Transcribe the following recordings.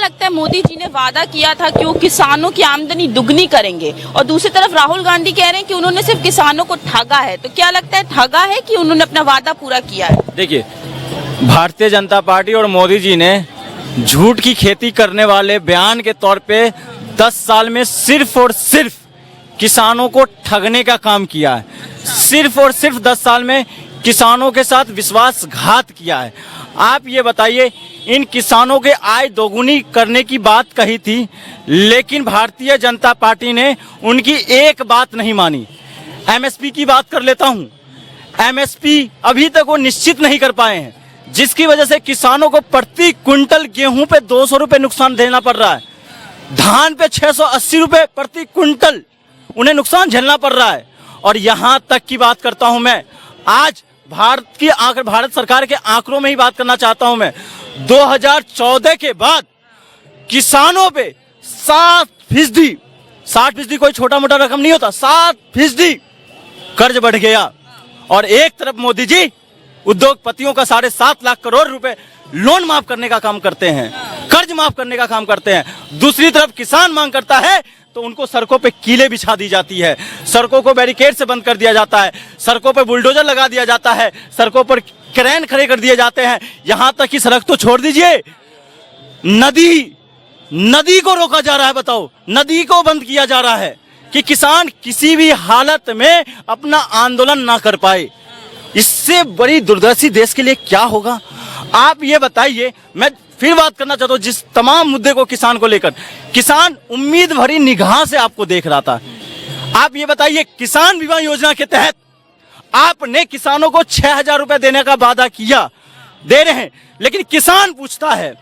लगता है मोदी जी ने वादा किया था कि वो किसानों की आमदनी दुगनी करेंगे और दूसरी तरफ राहुल गांधी कह रहे हैं कि उन्होंने सिर्फ किसानों को ठगा है, तो क्या लगता है ठगा है कि उन्होंने अपना वादा पूरा किया है? देखिए, भारतीय जनता पार्टी और मोदी जी ने झूठ की खेती करने वाले बयान के तौर पे 10 साल में सिर्फ और सिर्फ किसानों को ठगने का काम किया है। सिर्फ और सिर्फ 10 साल में किसानों के साथ विश्वासघात किया है। आप ये बताइए, इन किसानों के आय दोगुनी करने की बात कही थी, लेकिन भारतीय जनता पार्टी ने उनकी एक बात नहीं मानी। एमएसपी की बात कर लेता हूं। एमएसपी अभी तक वो निश्चित नहीं कर पाए हैं, जिसकी वजह से किसानों को प्रति क्विंटल गेहूं पे 200 रुपए नुकसान देना पड़ रहा है, धान पे 680 रुपए प्रति क्विंटल उन्हें नुकसान झेलना पड़ रहा है। और यहां तक की बात करता हूं मैं, आज भारत सरकार के आंकड़ों में ही बात करना चाहता हूं मैं। 2014 के बाद किसानों पे 60% कोई छोटा मोटा रकम नहीं होता, 60% कर्ज बढ़ गया। और एक तरफ मोदी जी उद्योगपतियों का 7.5 लाख करोड़ रुपए लोन माफ करने का काम करते हैं, कर्ज माफ करने का काम करते हैं। दूसरी तरफ किसान मांग करता है तो उनको सड़कों पे कीलें बिछा दी जाती है, सड़कों को बैरिकेड से बंद कर दिया जाता है, सड़कों पे बुलडोजर लगा दिया जाता है, सड़कों पर क्रेन खड़े कर दिए जाते हैं। यहां तक कि सड़क तो छोड़ दीजिए, नदी को रोका जा रहा है। बताओ, नदी को बंद किया जा रहा है कि किसान किसी भी हालत में अपना आंदोलन ना कर पाए। इससे बड़ी दुर्दशा देश के लिए क्या होगा? आप ये बताइए। मैं फिर बात करना चाहता हूं जिस तमाम मुद्दे को किसान को लेकर, किसान उम्मीद भरी निगाह से आपको देख रहा था। आप ये बताइए, किसान बीमा योजना के तहत आपने किसानों को 6,000 रुपए देने का वादा किया, दे रहे हैं, लेकिन किसान पूछता है,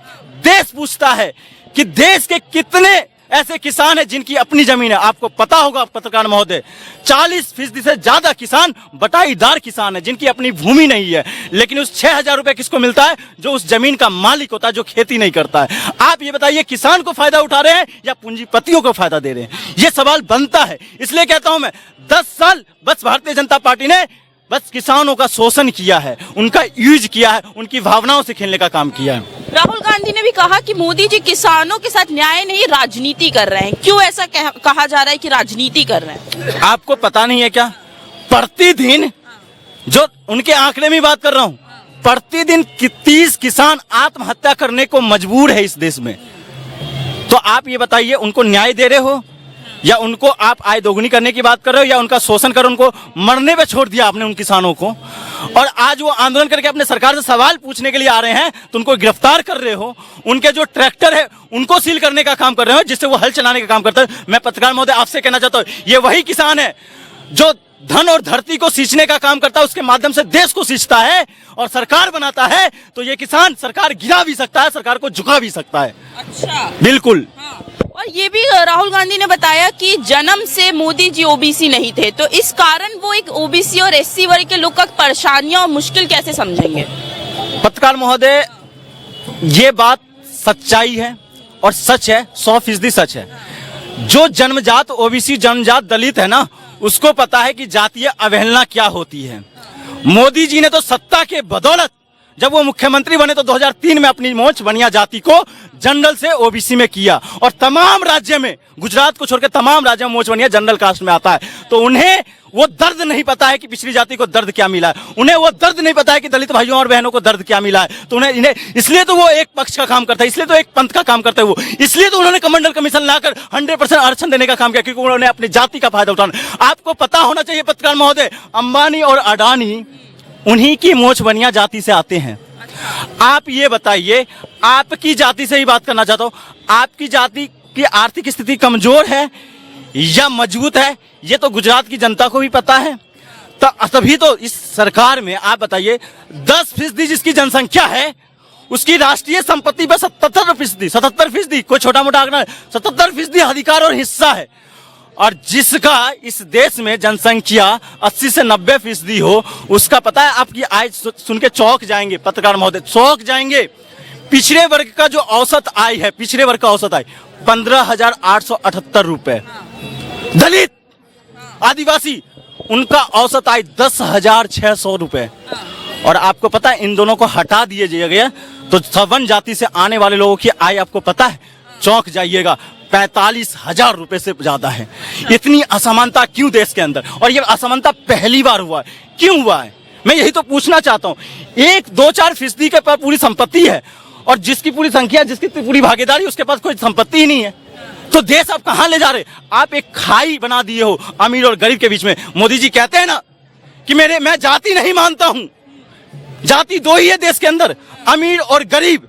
देश पूछता है कि देश के कितने ऐसे किसान हैं जिनकी अपनी जमीन है। आपको पता होगा पत्रकार महोदय, 40% से ज्यादा किसान बटाईदार किसान है जिनकी अपनी भूमि नहीं है, लेकिन उस 6,000 रुपए किसको मिलता है? जो उस जमीन का मालिक होता है, जो खेती नहीं करता है। आप ये बताइए, किसान को फायदा उठा रहे हैं या पूंजीपतियों को फायदा दे रहे हैं? ये सवाल बनता है। इसलिए कहता हूं मैं, 10 साल बस भारतीय जनता पार्टी ने बस किसानों का शोषण किया है, उनका यूज किया है, उनकी भावनाओं से खेलने का काम किया है। राहुल गांधी ने भी कहा कि मोदी जी किसानों के साथ न्याय नहीं राजनीति कर रहे हैं। क्यों ऐसा कहा जा रहा है कि राजनीति कर रहे हैं? आपको पता नहीं है क्या? प्रतिदिन, जो उनके आंकड़े में बात कर रहा हूं, प्रतिदिन 30 किसान आत्महत्या करने को मजबूर है इस देश में। तो आप ये बताइए, उनको न्याय दे रहे हो या उनको आप आय दोगुनी करने की बात कर रहे हो, या उनका शोषण कर उनको मरने पे छोड़ दिया आपने उन किसानों को? और आज वो आंदोलन करके अपने सरकार से सवाल पूछने के लिए आ रहे हैं तो उनको गिरफ्तार कर रहे हो, उनके जो ट्रैक्टर है उनको सील करने का काम कर रहे हो, जिससे वो हल चलाने का काम करते हैं। मैं पत्रकार महोदय आपसे कहना चाहता हूँ, ये वही किसान है जो धन और धरती को सींचने का काम करता है, उसके माध्यम से देश को सींचता है और सरकार बनाता है। तो ये किसान सरकार गिरा भी सकता है, सरकार को झुका भी सकता है। अच्छा, बिल्कुल। हाँ। और ये भी राहुल गांधी ने बताया कि जन्म से मोदी जी ओबीसी नहीं थे, तो इस कारण वो एक ओबीसी और एससी वर्ग के लोग का परेशानियां और मुश्किल कैसे समझेंगे? पत्रकार महोदय, ये बात सच्चाई है और सच है, 100% सच है। जो जन्मजात ओबीसी, जन्मजात दलित है ना, उसको पता है कि जातीय अवहेलना क्या होती है। मोदी जी ने तो सत्ता के बदौलत, जब वो मुख्यमंत्री बने तो 2003 में अपनी मोच बनिया जाति को जनरल से ओबीसी में किया, और तमाम राज्य में, गुजरात को छोड़कर तमाम राज्यों में मोच बनिया जनरल कास्ट में आता है। तो उन्हें वो दर्द नहीं पता है कि पिछड़ी जाति को दर्द क्या मिला है, उन्हें वो दर्द नहीं पता है कि दलित भाइयों और बहनों को दर्द क्या मिला है। तो इन्हें इसलिए तो वो एक पक्ष का काम करता है, इसलिए तो एक पंथ का काम करते हैं वो, इसलिए तो उन्होंने कमंडल कमीशन लाकर 100% आरक्षण देने का काम किया, क्योंकि उन्होंने अपनी जाति का फायदा उठाना। आपको पता होना चाहिए पत्रकार महोदय, अंबानी और अडानी उन्हीं की मोच बनिया जाति से आते हैं। आप ये बताइए, आपकी जाति से ही बात करना चाहता हूं, आपकी जाति की आर्थिक स्थिति कमजोर है या मजबूत है, ये तो गुजरात की जनता को भी पता है। तभी तो इस सरकार में आप बताइए, 10% जिसकी जनसंख्या है उसकी राष्ट्रीय संपत्ति पर 77%, कोई छोटा मोटा आंकड़ा, 77% अधिकार और हिस्सा है। और जिसका इस देश में जनसंख्या 80 से 90% हो, उसका पता है, आपकी आय सुन के चौंक जाएंगे पत्रकार महोदय, चौंक जाएंगे। पिछड़े वर्ग का जो औसत आय है, पिछड़े वर्ग का औसत आय 15,878 रुपए। दलित, आदिवासी, उनका औसत आय 10,600 रुपए। और आपको पता है, इन दोनों को हटा दिया गया तो सवर्ण जाति से आने वाले लोगों की आय आपको पता है, चौंक जाइएगा, 45,000 रुपए से ज्यादा है। इतनी असमानता क्यों देश के अंदर? और ये असमानता पहली बार हुआ है, क्यों हुआ है? मैं यही तो पूछना चाहता हूँ। 1-2-4% के पास पूरी संपत्ति है और जिसकी पूरी संख्या, जिसकी पूरी भागीदारी, उसके पास कोई संपत्ति ही नहीं है। तो देश आप कहां ले जा रहे? आप एक खाई बना दिए हो अमीर और गरीब के बीच में। मोदी जी कहते हैं ना कि मैं जाति नहीं मानता हूं, जाति दो ही है देश के अंदर, अमीर और गरीब।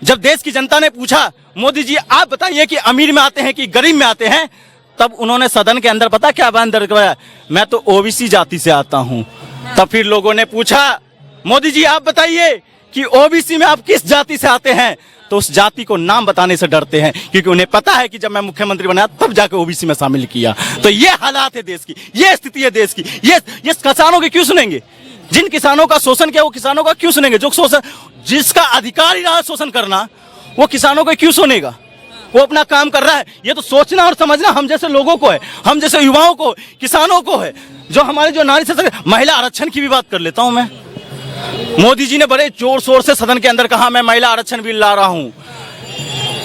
जब देश की जनता ने पूछा मोदी जी आप बताइए कि अमीर में आते हैं कि गरीब में आते हैं, तब उन्होंने सदन के अंदर पता क्या बयान दर्ज कराया? मैं तो ओबीसी जाति से आता हूं। तब फिर लोगों ने पूछा मोदी जी आप बताइए कि ओबीसी में आप किस जाति से आते हैं? तो उस जाति को नाम बताने से डरते हैं, क्योंकि उन्हें पता है कि जब मैं मुख्यमंत्री बना तब जाके ओबीसी में शामिल किया। तो ये हालात है देश की, ये स्थिति है देश की। ये किसानों की क्यों सुनेंगे? जिन किसानों का शोषण किया वो किसानों का क्यों सुनेंगे? जो शोषण, जिसका अधिकार ही रहा शोषण करना, वो किसानों को क्यों सुनेगा? वो अपना काम कर रहा है। ये तो सोचना और समझना हम जैसे लोगों को है, हम जैसे युवाओं को, किसानों को है। जो हमारे जो नारी से, महिला आरक्षण की भी बात कर लेता हूं मैं। मोदी जी ने बड़े जोर शोर से सदन के अंदर कहा मैं महिला आरक्षण बिल ला रहा हूं।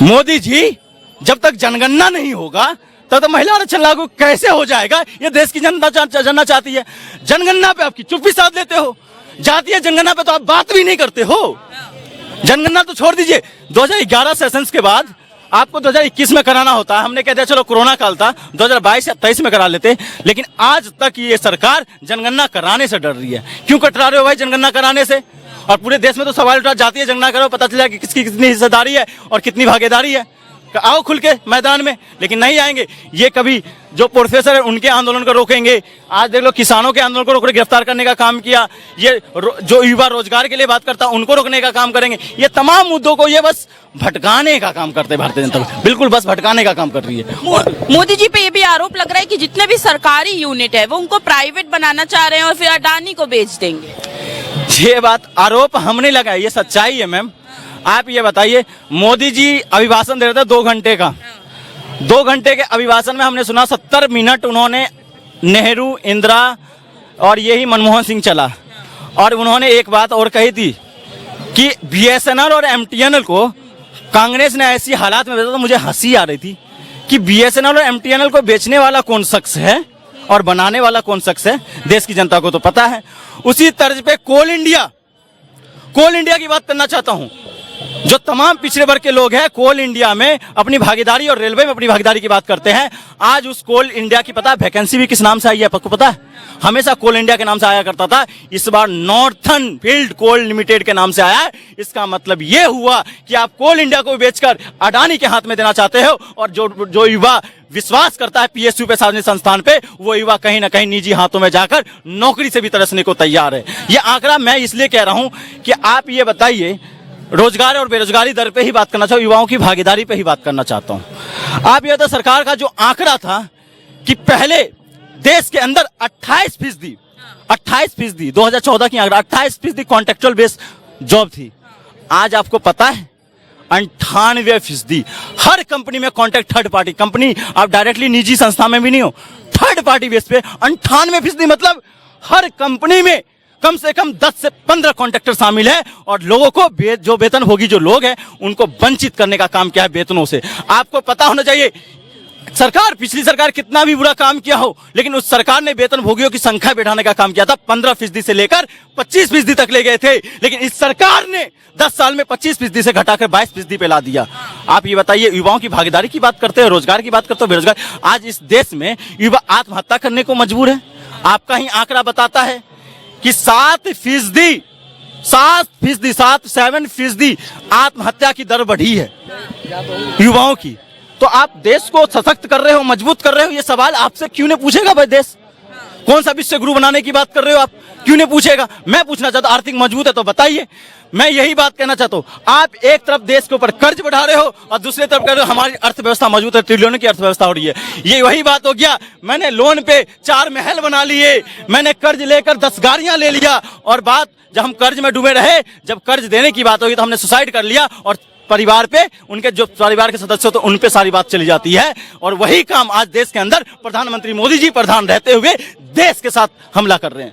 मोदी जी, जब तक जनगणना नहीं होगा तब तक महिला आरक्षण लागू कैसे हो जाएगा? ये देश की जनता जानना चाहती है। जनगणना पे आपकी चुप्पी साध लेते हो, जातीय जनगणना पे तो आप बात भी नहीं करते हो। जनगणना तो छोड़ दीजिए, 2011 सेशंस के बाद आपको 2021 में कराना होता है। हमने कह दिया चलो कोरोना काल था, 2022 या 23 में करा लेते, लेकिन आज तक ये सरकार जनगणना कराने से डर रही है। क्यों कतरा रहे हो भाई जनगणना कराने से? और पूरे देश में तो सवाल उठा, जातीय जनगणना करो, पता चला कि किसकी कितनी हिस्सेदारी है और कितनी भागीदारी है। आओ खुल के मैदान में, लेकिन नहीं आएंगे। ये कभी जो प्रोफेसर है उनके आंदोलन को रोकेंगे, आज देख लो किसानों के आंदोलन को रोक गिरफ्तार करने का काम किया। ये जो युवा रोजगार के लिए बात करता उनको रोकने का काम करेंगे। ये तमाम मुद्दों को ये बस भटकाने का काम करते हैं भारतीय जनता पार्टी, बिल्कुल बस भटकाने का काम कर रही है। मोदी जी पे ये भी आरोप लग रहा है कि जितने भी सरकारी यूनिट है वो उनको प्राइवेट बनाना चाह रहे हैं और फिर अडानी को बेच देंगे। ये बात आरोप हमने लगाया, ये सच्चाई है मैम। आप ये बताइए, मोदी जी अभिभाषण दे रहे थे 2 घंटे का, 2 घंटे के अभिभाषण में हमने सुना 70 मिनट उन्होंने नेहरू, इंदिरा और यही मनमोहन सिंह चला। और उन्होंने एक बात और कही थी कि बीएसएनएल और एमटीएनएल को कांग्रेस ने ऐसी हालात में बेचा, तो मुझे हंसी आ रही थी कि बीएसएनएल और एमटीएनएल को बेचने वाला कौन शख्स है और बनाने वाला कौन शख्स है, देश की जनता को तो पता है। उसी तर्ज पे कोल इंडिया की बात करना चाहता हूं। जो तमाम पिछड़े वर्ग के लोग हैं कोल इंडिया में अपनी भागीदारी और रेलवे में अपनी भागीदारी की बात करते हैं। आज उस कोल इंडिया की पता है वैकेंसी भी किस नाम से आई है आपको पता है? हमेशा कोल इंडिया के नाम से आया करता था, इस बार नॉर्थर्न फील्ड कोल लिमिटेड के नाम से आया है। इसका मतलब ये हुआ कि आप कोल इंडिया को बेचकर अडानी के हाथ में देना चाहते हो। और जो युवा विश्वास करता है पीएसयू पे, सार्वजनिक संस्थान पे, वो युवा कहीं ना कहीं निजी हाथों में जाकर नौकरी से भी तरसने को तैयार है। ये आंकड़ा मैं इसलिए कह रहा हूं कि आप ये बताइए, रोजगार और बेरोजगारी दर पे ही बात करना चाहता हूं, युवाओं की भागीदारी पे ही बात करना चाहता हूं। आप ये तो सरकार का जो आंकड़ा था कि पहले देश के अंदर 28% 2014 की आंकड़ा 28% कॉन्ट्रेक्चुअल बेस्ड जॉब थी। आज आपको पता है 98% हर कंपनी में कॉन्ट्रैक्ट, थर्ड पार्टी कंपनी, आप डायरेक्टली निजी संस्था में भी नहीं हो, थर्ड पार्टी बेस पे 98%, मतलब हर कंपनी में कम से कम 10 से 15 कॉन्ट्रैक्टर शामिल है। और लोगों को जो वेतनभोगी जो लोग हैं उनको वंचित करने का काम किया है वेतनों से। आपको पता होना चाहिए, सरकार, पिछली सरकार कितना भी बुरा काम किया हो, लेकिन उस सरकार ने वेतनभोगियों की संख्या बढ़ाने का काम किया था। 15% से लेकर 25% तक ले गए थे, लेकिन इस सरकार ने 10 साल में 25% से घटाकर 22% पे ला दिया। आप ये बताइए, युवाओं की भागीदारी की बात करते हो, रोजगार की बात करते हो, बेरोजगार। आज इस देश में युवा आत्महत्या करने को मजबूर है। आपका ही आंकड़ा बताता है कि 7% आत्महत्या की दर बढ़ी है युवाओं की। तो आप देश को सशक्त कर रहे हो, मजबूत कर रहे हो, ये सवाल आपसे क्यों नहीं पूछेगा भाई? देश कौन सा विश्व गुरु बनाने की बात कर रहे हो आप, क्यों नहीं पूछेगा? मैं पूछना चाहता हूं, आर्थिक मजबूत है तो बताइए। मैं यही बात कहना चाहता हूं, आप एक तरफ देश के ऊपर कर्ज बढ़ा रहे हो और दूसरी तरफ कह रहे हो हमारी अर्थव्यवस्था मजबूत है, ट्रिलियनों की अर्थव्यवस्था हो रही है। ये वही बात हो गया, मैंने लोन पे 4 महल बना लिए, मैंने कर्ज लेकर 10 गाड़ियां ले लिया, और बात जब हम कर्ज में डूबे रहे, जब कर्ज देने की बात होगी तो हमने सुसाइड कर लिया, और परिवार पे, उनके जो परिवार के सदस्य होते हैं उन पे सारी बात चली जाती है। और वही काम आज देश के अंदर प्रधानमंत्री मोदी जी प्रधान रहते हुए देश के साथ हमला कर रहे हैं।